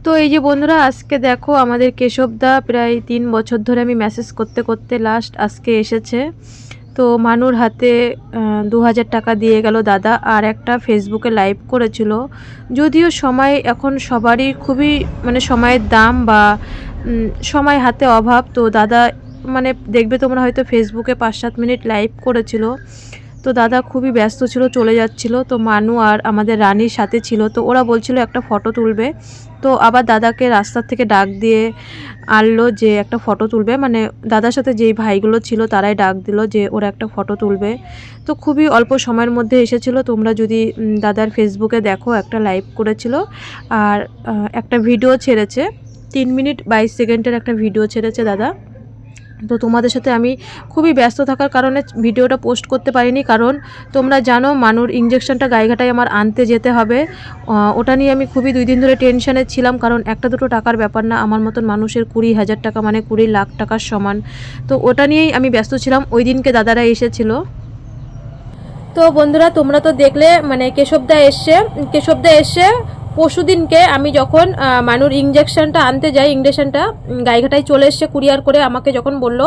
তো এই যে বন্ধুরা, আজকে দেখো আমাদের কেশবদা প্রায় 3 বছর ধরে আমি মেসেজ করতে করতে লাস্ট আজকে এসেছে। তো মানুর হাতে 2000 টাকা দিয়ে গেল দাদা, আর একটা ফেসবুকে লাইভ করেছিল। যদিও সময় এখন সবারই খুবই সময়ের দাম বা সময় হাতে অভাব, তো দাদা দেখবে তোমরা হয়তো ফেসবুকে 5-7 মিনিট লাইভ করেছিল। তো দাদা খুবই ব্যস্ত ছিল, চলে যাচ্ছিল। তো মানু আর আমাদের রানীর সাথে ছিল, তো ওরা বলছিল একটা ফটো তুলবে। তো আবার দাদাকে রাস্তার থেকে ডাক দিয়ে আনলো যে একটা ফটো তুলবে, দাদার সাথে যেই ভাইগুলো ছিল তারাই ডাক দিল যে ওরা একটা ফটো তুলবে। তো খুবই অল্প সময়ের মধ্যে এসেছিলো। তোমরা যদি দাদার ফেসবুকে দেখো, একটা লাইভ করেছিল আর একটা ভিডিও ছেড়েছে, 3 মিনিট 22 সেকেন্ডের একটা ভিডিও ছেড়েছে দাদা। তো তোমাদের সাথে আমি খুবই ব্যস্ত থাকার কারণে ভিডিওটা পোস্ট করতে পারিনি, কারণ তোমরা জানো মানুর ইঞ্জেকশনটা গাইঘাটায় আমার আনতে যেতে হবে। ওটা নিয়ে আমি খুবই 2 দিন ধরে টেনশানে ছিলাম, কারণ একটা দুটো টাকার ব্যাপার না, আমার মতন মানুষের 20,000 টাকা 20 লাখ টাকার সমান। তো ওটা নিয়েই আমি ব্যস্ত ছিলাম। ওই দিনকে দাদারা এসেছিল। তো বন্ধুরা, তোমরা তো দেখলে কেশবদা এসে পরশুদিনকে আমি যখন মানুর ইঞ্জেকশনটা আনতে যাই, ইঞ্জেকশনটা গাইঘাটায় চলে এসছে কুরিয়ার করে। আমাকে যখন বলল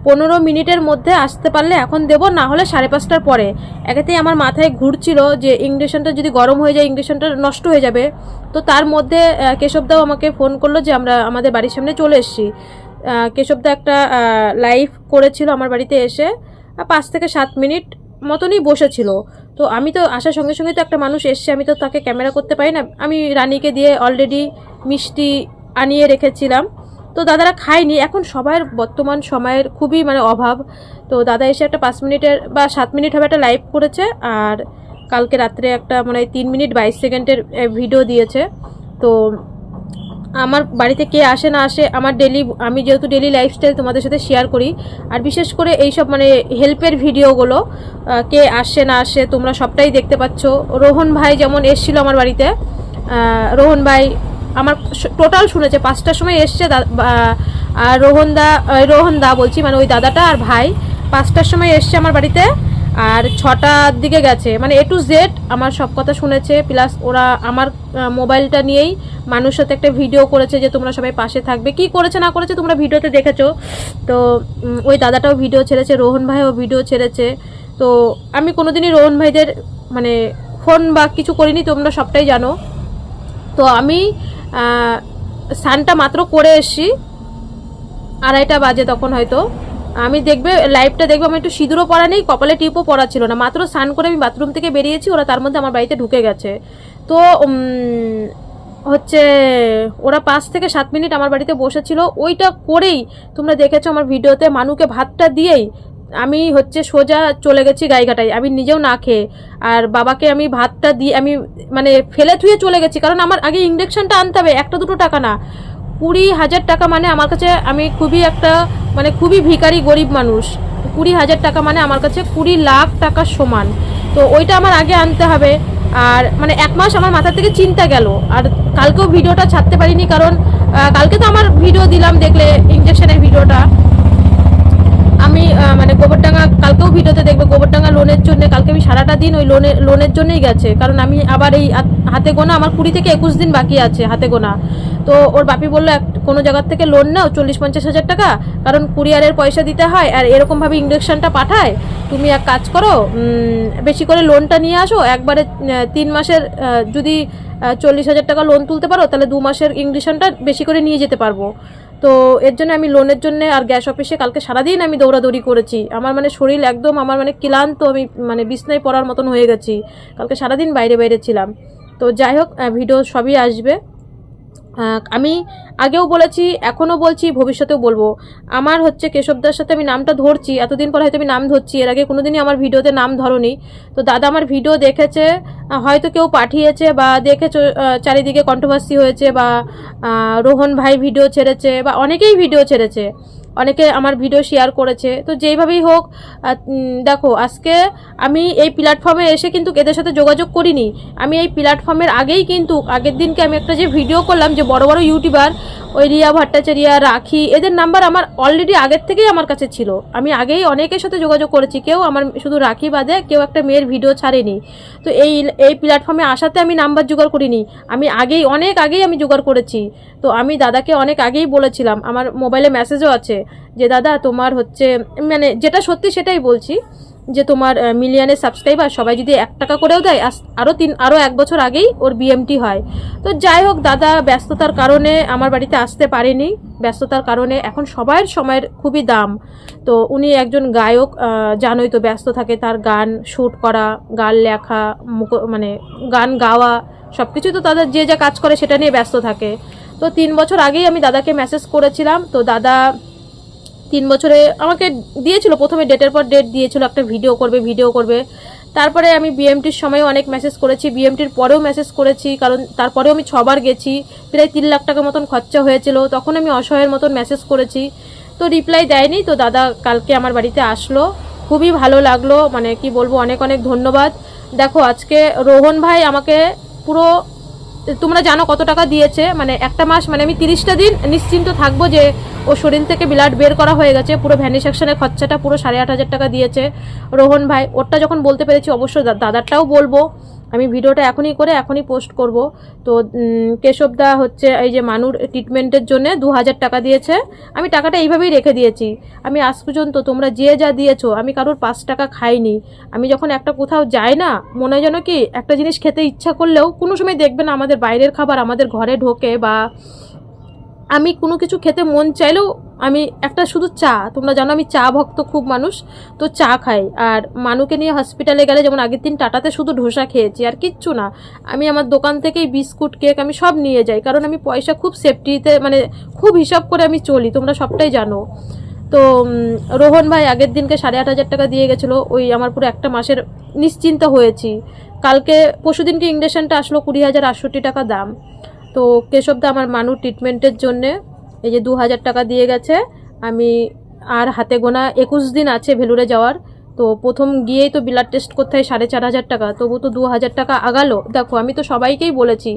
15 মিনিটের মধ্যে আসতে পারলে এখন দেবো, না হলে 5:30টার পরে। একেতেই আমার মাথায় ঘুরছিল যে ইঞ্জেকশনটা যদি গরম হয়ে যায় ইঞ্জেকশনটা নষ্ট হয়ে যাবে। তো তার মধ্যে কেশবদাও আমাকে ফোন করলো যে আমরা আমাদের বাড়ির সামনে চলে এসেছি। কেশবদা একটা লাইভ করেছিল আমার বাড়িতে এসে, 5 থেকে 7 মিনিট মতনই বসেছিল। তো আমি তো আসার সঙ্গে সঙ্গে তো একটা মানুষ এসছে, আমি তো তাকে ক্যামেরা করতে পারি না। আমি রানীকে দিয়ে অলরেডি মিষ্টি আনিয়ে রেখেছিলাম। তো দাদারা খায়নি। এখন সবার বর্তমান সময়ের খুবই অভাব। তো দাদা এসে একটা 5 মিনিটের বা 7 মিনিট হবে একটা লাইভ করেছে, আর কালকে রাত্রে একটা 3 মিনিট 22 সেকেন্ডের ভিডিও দিয়েছে। তো আমার বাড়িতে কে আসে না আসে, আমি যেহেতু ডেলি লাইফস্টাইল তোমাদের সাথে শেয়ার করি, আর বিশেষ করে এইসব হেল্পের ভিডিওগুলো কে আসে না আসে তোমরা সবটাই দেখতে পাচ্ছ। রোহন ভাই যেমন এসেছিল আমার বাড়িতে, রোহন ভাই আমার টোটাল শুনেছে 5টার সময় এসছে। আর রোহন দা বলছি, ওই দাদাটা আর ভাই 5টার সময় এসছে আমার বাড়িতে, আর 6টার দিকে গেছে। এ টু জেড আমার সব কথা শুনেছে। প্লাস ওরা আমার মোবাইলটা নিয়েই মানুষের সাথে একটা ভিডিও করেছে যে তোমরা সবাই পাশে থাকবে। কি করেছে না করেছে তোমরা ভিডিওতে দেখেছো। তো ওই দাদাটাও ভিডিও ছেড়েছে, রোহন ভাইও ভিডিও ছেড়েছে। তো আমি কোনোদিনই রোহন ভাইদের ফোন বা কিছু করিনি, তোমরা সবটাই জানো। তো আমি স্নানটা মাত্র করে এসছি, 2:30 বাজে তখন। হয়তো আমি লাইভটা দেখবে, আমি একটু সিঁদুরও পরা নেই, কপালে টিপও পরা ছিল না। মাত্র স্নান করে আমি বাথরুম থেকে বেরিয়েছি, ওরা তার মধ্যে আমার বাড়িতে ঢুকে গেছে। তো ওরা 5 থেকে 7 মিনিট আমার বাড়িতে বসেছিল। ওইটা করেই তোমরা দেখেছো আমার ভিডিওতে, মানুকে ভাতটা দিয়েই আমি সোজা চলে গেছি গাইঘাটায়, আমি নিজেও না খেয়ে। আর বাবাকে আমি ভাতটা দিয়ে আমি ফেলে থুয়ে চলে গেছি, কারণ আমার আগে ইঞ্জেকশনটা আনতে হবে। একটা দুটো টাকা না, 20,000 টাকা। আমার কাছে আমি খুবই একটা খুবই ভিখারি গরিব মানুষ। 20,000 টাকা আমার কাছে 20 লাখ টাকার সমান। তো ওইটা আমার আগে আনতে হবে। আর 1 মাস আমার মাথা থেকে চিন্তা গেল। আর কালকেও ভিডিওটা ছাড়তে পারিনি, কারণ কালকে তো আমার ভিডিও দিলাম, দেখলে ইঞ্জেকশনের ভিডিওটা। আমি গোবরডাঙ্গা কালকেও ভিডিওতে দেখবে, গোবরডাঙ্গা লোনের জন্য কালকে আমি সারাটা দিন ওই লোনের জন্যই গেছে। কারণ আমি আবার এই হাতে গোনা আমার 20 থেকে 21 দিন বাকি আছে হাতে গোনা। তো ওর বাপি বললো কোনো জায়গার থেকে লোন নাও 40-50 হাজার টাকা, কারণ কুরিয়ারের পয়সা দিতে হয়, আর এরকমভাবে ইঞ্জেকশনটা পাঠায়। তুমি এক কাজ করো, বেশি করে লোনটা নিয়ে আসো একবারে। 3 মাসের যদি 40,000 টাকা লোন তুলতে পারো, তাহলে 2 মাসের ইঞ্জেকশনটা বেশি করে নিয়ে যেতে পারবো। তো এর জন্য আমি লোনের জন্য আর গ্যাস অফিসে কালকে সারাদিন আমি দৌড়াদৌড়ি করেছি। আমার শরীর একদম আমার ক্লান্ত, আমি বিছনায় পড়ার মতন হয়ে গেছি। কালকে সারাদিন বাইরে ছিলাম। তো যাই হোক, ভিডিও সবই আসবে। আমি আগেও বলেছি, এখনও বলছি, ভবিষ্যতেও বলবো। আমার কেশবদার সাথে আমি নামটা ধরছি, এতদিন পর হয়তো আমি নাম ধরছি। এর আগে কোনোদিনই আমার ভিডিওতে নাম ধরনি। তো দাদা আমার ভিডিও দেখেছে, হয়তো কেউ পাঠিয়েছে বা দেখেছো, চারিদিকে কন্ট্রোভার্সি হয়েছে, বা রোহন ভাই ভিডিও ছেড়েছে, বা অনেকেই ভিডিও ছেড়েছে, অনেকে আমার ভিডিও শেয়ার করেছে। তো যেইভাবেই হোক, দেখো আজকে আমি এই প্ল্যাটফর্মে এসে কিন্তু এদের সাথে যোগাযোগ করিনি। আমি এই প্ল্যাটফর্মের আগেই কিন্তু আগের দিনকে আমি একটা যে ভিডিও করলাম, যে বড় বড় ইউটিউবার ওই রিয়া ভট্টাচার্য, রাখি, এদের নাম্বার আমার অলরেডি আগের থেকেই আমার কাছে ছিল। আমি আগেই অনেকের সাথে যোগাযোগ করেছি, কেউ আমার শুধু রাখি বাদে কেউ একটা মেয়ের ভিডিও ছাড়েনি। তো এই প্ল্যাটফর্মে আসাতে আমি নাম্বার জোগাড় করিনি, আমি অনেক আগেই আমি জোগাড় করেছি। তো আমি দাদাকে অনেক আগেই বলেছিলাম, আমার মোবাইলে মেসেজও আছে যে দাদা তোমার হচ্ছে, মানে যেটা সত্যি সেটাই বলছি, যে তোমার মিলিয়নের সাবস্ক্রাইবার সবাই যদি 1 টাকা করেও দেয়, আরও 1 বছর আগেই ওর বিএমটি হয়। তো যাই হোক, দাদা ব্যস্ততার কারণে আমার বাড়িতে আসতে পারেনি, ব্যস্ততার কারণে। এখন সবার সময়ের খুবই দাম। তো উনি একজন গায়ক, জানোই তো, ব্যস্ত থাকে, তার গান শ্যুট করা, গান লেখা, মানে গান গাওয়া, সব কিছুই তো তাদের যে যা কাজ করে সেটা নিয়ে ব্যস্ত থাকে। তো 3 বছর আগেই আমি দাদাকে মেসেজ করেছিলাম। তো দাদা 3 বছরে আমাকে দিয়েছিল, প্রথমে ডেটের পর ডেট দিয়েছিল, একটা ভিডিও করবে। তারপরে আমি বিএমটির সময় অনেক মেসেজ করেছি, বিএমটির পরেও মেসেজ করেছি, কারণ তারপরেও আমি 6 বার গেছি, প্রায় 3 লাখ টাকা মতন খরচা হয়েছিল। তখন আমি অসহায়ের মতন মেসেজ করেছি, তো রিপ্লাই দেয়নি। তো দাদা কালকে আমার বাড়িতে আসলো, খুবই ভালো লাগলো, মানে কি বলবো, অনেক অনেক ধন্যবাদ। দেখো আজকে রোহন ভাই আমাকে পুরো, তোমরা জানো কত টাকা দিয়েছে, মানে একটা মাস, মানে আমি 30টা দিন নিশ্চিন্ত থাকবো যে ও শরীর থেকে ব্লাড বের করা হয়ে গেছে। পুরো ভ্যানিসেকশনের খরচাটা পুরো 8,500 টাকা দিয়েছে রোহন ভাই। ওরটা যখন বলতে পেরেছি, অবশ্যই দাদারটাও বলবো। আমি ভিডিওটা এখনই পোস্ট করব। তো কেশবদা হচ্ছে এই যে মানুর ট্রিটমেন্টের জন্য 2,000 টাকা দিয়েছে। আমি টাকাটা এইভাবেই রেখে দিয়েছি। আমি আজ পর্যন্ত তোমরা যে যা দিয়েছো, আমি কারোর 5 টাকা খাইনি। আমি যখন একটা কোথাও যাই না, মনে হয় যেন কি একটা জিনিস খেতে ইচ্ছা করলেও কোনো সময় দেখবে না আমাদের বাইরের খাবার আমাদের ঘরে ঢোকে, বা আমি কোনো কিছু খেতে মন চাইলেও আমি একটা শুধু চা, তোমরা জানো আমি চা ভক্ত খুব মানুষ, তো চা খাই। আর মানুকে নিয়ে হসপিটালে গেলে, যেমন আগের দিন টাটাতে শুধু ধোসা খেয়েছি, আর কিচ্ছু না। আমি আমার দোকান থেকেই বিস্কুট, কেক আমি সব নিয়ে যাই, কারণ আমি পয়সা খুব সেফটিতে, মানে খুব হিসাব করে আমি চলি, তোমরা সবটাই জানো। তো রোহন ভাই আগের দিনকে 8,500 টাকা দিয়ে গেছিলো, ওই আমার পুরো একটা মাসের নিশ্চিন্ত হয়েছি। কালকে পরশুদিনকে ইঞ্জেকশনটা আসলো, 20,068 টাকা দাম। তো কেশবদা আমার মানুষ ট্রিটমেন্টের জন্যে এই যে 2,000 টাকা দিয়ে গেছে। আমি আর হাতে গোনা 21 দিন আছে ভেলুরে যাওয়ার। তো প্রথম গিয়েই তো ব্লাড টেস্ট করতে হয় 4,500 টাকা, তবু তো 2,000 টাকা আগালো। দেখো আমি তো সবাইকেই বলেছি,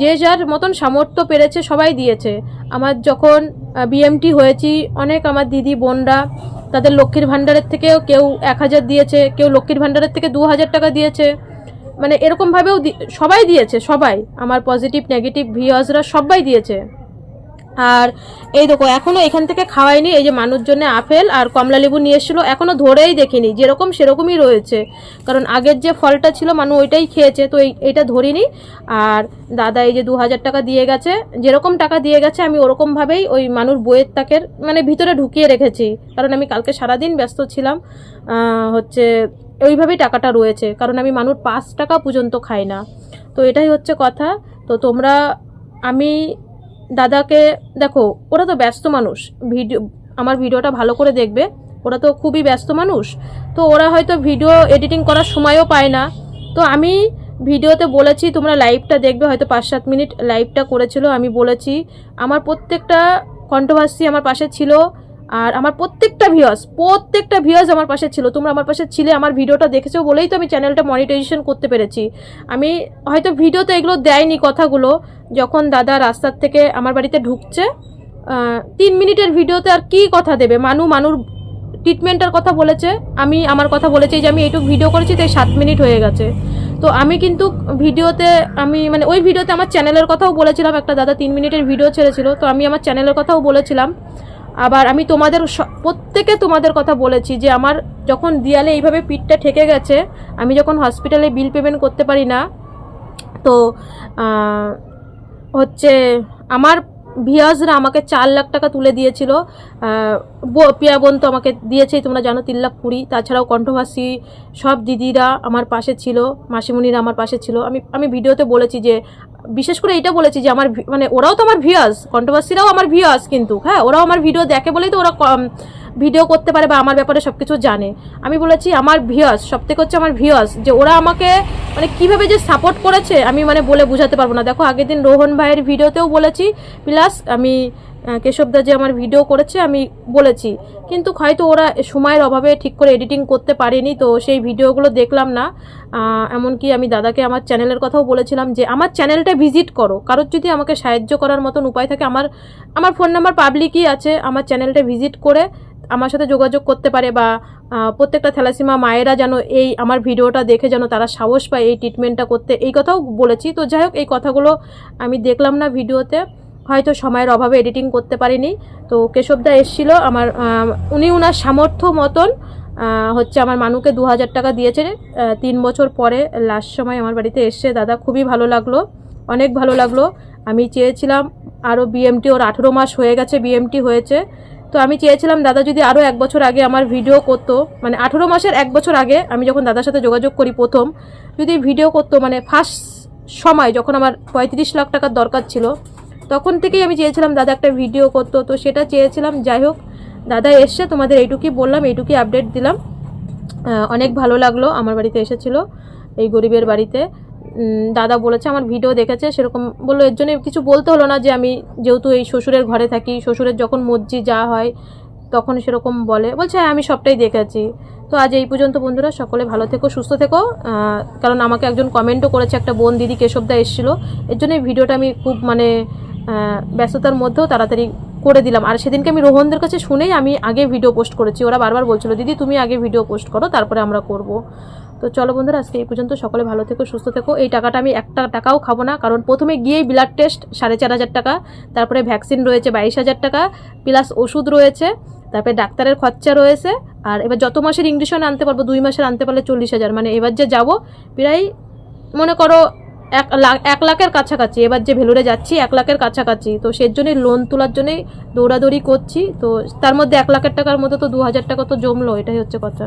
যে যার মতন সামর্থ্য পেরেছে সবাই দিয়েছে। আমার যখন বিএমটি হয়েছি, অনেক আমার দিদি বোনরা তাদের লক্ষ্মীর ভাণ্ডারের থেকেও কেউ 1,000 দিয়েছে, কেউ লক্ষ্মীর ভাণ্ডারের থেকে 2,000 টাকা দিয়েছে, মানে এরকমভাবেও সবাই দিয়েছে, সবাই আমার পজিটিভ নেগেটিভ ভিউয়ার্সরা সবাই দিয়েছে। আর এই দেখো এখনও এখান থেকে খাওয়াইনি, এই যে মানুষ জন্য আপেল আর কমলা লেবু নিয়ে এসেছিলো, এখনও ধরেই দেখিনি, যেরকম সেরকমই রয়েছে, কারণ আগের যে ফলটা ছিল মানুষ ওইটাই খেয়েছে, তো এইটা ধরিনি। আর দাদা এই যে 2,000 টাকা দিয়ে গেছে, যেরকম টাকা দিয়ে গেছে আমি ওরকমভাবেই ওই মানুষ বইয়ের তাকের মানে ভিতরে ঢুকিয়ে রেখেছি, কারণ আমি কালকে সারাদিন ব্যস্ত ছিলাম, হচ্ছে ওইভাবেই টাকাটা রয়েছে, কারণ আমি মানুষ 5 টাকা পর্যন্ত খাই না। তো এটাই হচ্ছে কথা। তো তোমরা, আমি দাদাকে দেখো, ওরা তো ব্যস্ত মানুষ, আমার ভিডিওটা ভালো করে দেখবে, ওরা তো খুবই ব্যস্ত মানুষ, তো ওরা হয়তো ভিডিও এডিটিং করার সময়ও পায় না। তো আমি ভিডিওতে বলেছি, তোমরা লাইভটা দেখবে, হয়তো 5-7 মিনিট লাইভটা করেছিল, আমি বলেছি আমার প্রত্যেকটা কন্ট্রোভার্সি আমার পাশে ছিল, আর আমার প্রত্যেকটা ভিউয়ার্স আমার পাশে ছিল, তোমরা আমার পাশে ছিলে, আমার ভিডিওটা দেখেছো বলেই তো আমি চ্যানেলটা মনিটাইজেশন করতে পেরেছি। আমি হয়তো ভিডিওতে এগুলো দেয়নি কথাগুলো, যখন দাদা রাস্তার থেকে আমার বাড়িতে ঢুকছে, 3 মিনিটের ভিডিওতে আর কি কথা দেবে, মানুর ট্রিটমেন্টের কথা বলেছে, আমি আমার কথা বলেছি যে আমি এইটুকু ভিডিও করেছি, তাই 7 মিনিট হয়ে গেছে। তো আমি কিন্তু ভিডিওতে, আমি মানে ওই ভিডিওতে আমার চ্যানেলের কথাও বলেছিলাম, একটা দাদা 3 মিনিটের ভিডিও ছেড়েছিল, তো আমি আমার চ্যানেলের কথাও বলেছিলাম। আবার আমি প্রত্যেকে তোমাদের কথা বলেছি যে আমার যখন দেয়ালে এইভাবে পিঠটা ঠেকে গেছে, আমি যখন হসপিটালে বিল পেমেন্ট করতে পারি না, তো হচ্ছে আমার ভিউয়ার্সরা আমাকে 4 লাখ টাকা তুলে দিয়েছিল, পিয়া বোন তো আমাকে দিয়েছেই, তোমরা জানো 3,20,000। তাছাড়াও কন্ট্রোভার্সি সব দিদিরা আমার পাশে ছিল, মাসিমণিরা আমার পাশে ছিল। আমি ভিডিওতে বলেছি যে, বিশেষ করে এটা বলেছি যে আমার মানে ওরাও তো আমার ভিউয়ার্স, কন্ট্রোভার্সিরাও আমার ভিউয়ার্স, কিন্তু হ্যাঁ ওরাও আমার ভিডিও দেখে বলেই তো ওরা ভিডিও করতে পারে বা আমার ব্যাপারে সব কিছু জানে। আমি বলেছি আমার ভিউয়ার্স, সবথেকে হচ্ছে আমার ভিউয়ার্স, যে ওরা আমাকে মানে কীভাবে যে সাপোর্ট করেছে আমি মানে বলে বোঝাতে পারবো না। দেখো আগের দিন রোহন ভাইয়ের ভিডিওতেও বলেছি, প্লাস আমি কেশবদা যে আমার ভিডিও করেছে আমি বলেছি, কিন্তু হয়তো ওরা সময়ের অভাবে ঠিক করে এডিটিং করতে পারেনি, তো সেই ভিডিওগুলো দেখলাম না। এমনকি আমি দাদাকে আমার চ্যানেলের কথাও বলেছিলাম যে আমার চ্যানেলটা ভিজিট করো, কারোর যদি আমাকে সাহায্য করার মতন উপায় থাকে, আমার ফোন নাম্বার পাবলিকই আছে, আমার চ্যানেলটা ভিজিট করে আমার সাথে যোগাযোগ করতে পারে, বা প্রত্যেকটা থ্যালাসিমা মায়েরা যেন এই আমার ভিডিওটা দেখে যেন তারা সাহস পায় এই ট্রিটমেন্টটা করতে, এই কথাও বলেছি। তো যাই হোক, এই কথাগুলো আমি দেখলাম না ভিডিওতে, হয়তো সময়ের অভাবে এডিটিং করতে পারিনি। তো কেশবদা এসেছিল আমার, উনি ওনার সামর্থ্য মতন হচ্ছে আমার মানুকে 2000 টাকা দিয়েছে 3 বছর পরে লাস্ট সময় আমার বাড়িতে এসছে। দাদা খুবই ভালো লাগলো, অনেক ভালো লাগলো। আমি চেয়েছিলাম আরও বিএমটি, ওর 18 মাস হয়ে গেছে বিএমটি হয়েছে, তো আমি চেয়েছিলাম দাদা যদি আরও 1 বছর আগে আমার ভিডিও করতো, মানে 18 মাসের 1 বছর আগে আমি যখন দাদার সাথে যোগাযোগ করি প্রথম, যদি ভিডিও করতো, মানে ফার্স্ট সময় যখন আমার 35 লাখ টাকার দরকার ছিল, তখন থেকেই আমি চেয়েছিলাম দাদা একটা ভিডিও করতো, তো সেটা চেয়েছিলাম। যাই হোক, দাদা এসছে, তোমাদের এইটুকুই বললাম, এইটুকুই আপডেট দিলাম। অনেক ভালো লাগলো, আমার বাড়িতে এসেছিলো, এই গরিবের বাড়িতে। দাদা বলেছে আমার ভিডিও দেখেছে, সেরকম বললো, এর জন্য কিছু বলতে হলো না যে আমি যেহেতু এই শ্বশুরের ঘরে থাকি, শ্বশুরের যখন মর্জি যা হয় তখন সেরকম বলছে হ্যাঁ আমি সবটাই দেখেছি। তো আজ এই পর্যন্ত বন্ধুরা, সকলে ভালো থেকো, সুস্থ থেকো। কারণ আমাকে একজন কমেন্টও করেছে, একটা বোন দিদি কেশবদা এসেছিলো, এর জন্য এই ভিডিওটা আমি খুব মানে ব্যস্ততার মধ্যেও তাড়াতাড়ি করে দিলাম। আর সেদিনকে আমি রোহনদের কাছে শুনেই আমি আগে ভিডিও পোস্ট করেছি, ওরা বারবার বলছিল দিদি তুমি আগে ভিডিও পোস্ট করো তারপরে আমরা করব। তো চলো বন্ধুরা, আজকে এই পর্যন্ত, সকলে ভালো থেকো, সুস্থ থেকো। এই টাকাটা আমি একটা টাকাও খাবো না, কারণ প্রথমে গিয়েই ব্লাড টেস্ট 4500 টাকা, তারপরে ভ্যাকসিন রয়েছে 22,000 টাকা, প্লাস ওষুধ রয়েছে, তারপরে ডাক্তারের খরচা রয়েছে, আর এবার যত মাসের ইঞ্জেকশন আনতে পারবো, 2 মাসের আনতে পারলে 40,000, মানে এবার যে যাবো প্রায় মনে করো 1 লাখের কাছাকাছি, এবার যে ভেলুরে যাচ্ছি 1 লাখের কাছাকাছি। তো সেই জন্যই লোন তোলার জন্যই দৌড়াদৌড়ি করছি, তো তার মধ্যে 1 লাখের টাকার মধ্যে তো 2000 টাকা তো জমলো, এটাই হচ্ছে কথা।